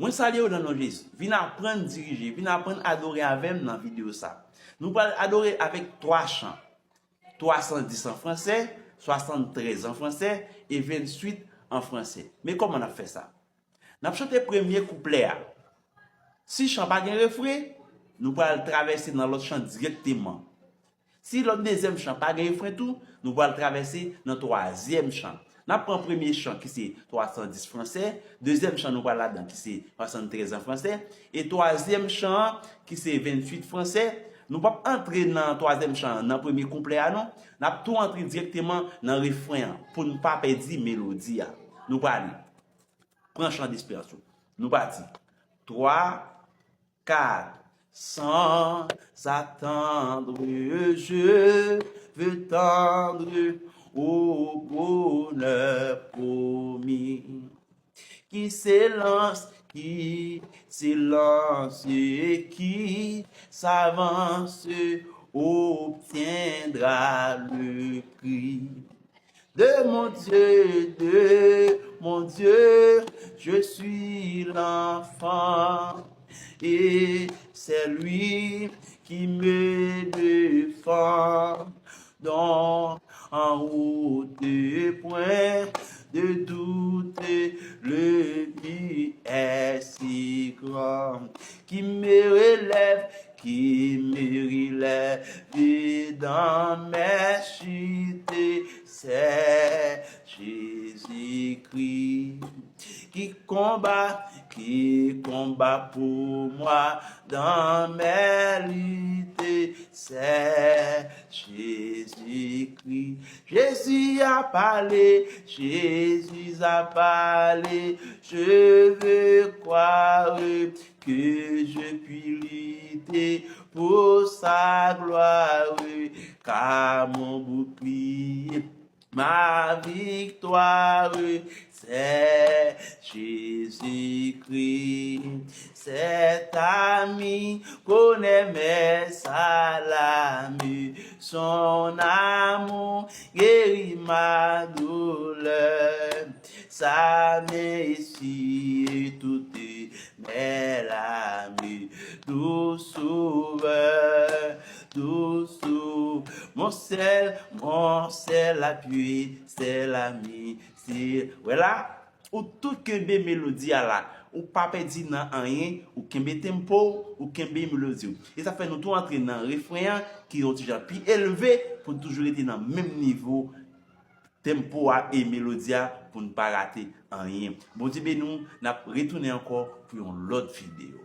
Moi saluer dans nom Jésus. Viens apprendre diriger, viens apprendre adorer avec dans vidéo ça. Nous allons adorer avec 3 chants. 310 en français, 73 en français et 28 en français. Mais comment on a fait ça? On a chanté le premier couplet. Si chant pas de refrain, nous allons traverser dans l'autre chant directement. Si le deuxième chant pas de refrain tout, nous allons traverser dans le troisième chant. Nous prenons le premier chant qui c'est 310 français, deuxième chant nous allons là-dedans qui c'est 73 en français, et troisième chant qui c'est 28 français. Nous ne pouvons pas entrer dans le troisième chant, dans le premier couplet, non. Nous allons tout entrer directement dans le refrain pour ne pas perdre la mélodie. Nous allons prendre le chant d'inspiration. Nous allons 3, 4, sans attendre, je veux tendre au bonheur promis qui s'élance et qui s'avance obtiendra le prix. De mon Dieu, je suis l'enfant et c'est lui qui me défend. Donc, en haut des points de doute, le but est si grand qui me relève et dans mes chutes, c'est Jésus-Christ qui combat pour moi dans mes luttes, c'est Jésus-Christ. Jésus a parlé, je veux croire que je puis lutter pour sa gloire, car mon bouclier, ma victoire, c'est Jésus-Christ. Cet ami connaît mes salames, son amour guérit ma douleur, sa messie toutes mes larmes, tout sauveur, mon sel appui, c'est l'ami, c'est voilà. Ou tout kembe mélodie à la, ou pas perdre dans rien, ou kembe tempo, ou kembe mélodie. Et ça fait nous tout entrer dans un refrain qui est déjà plus élevé pour toujours être dans le même niveau tempo et mélodie pour ne pas rater rien. Bon Dieu, nous n'a retourné encore pour une autre vidéo.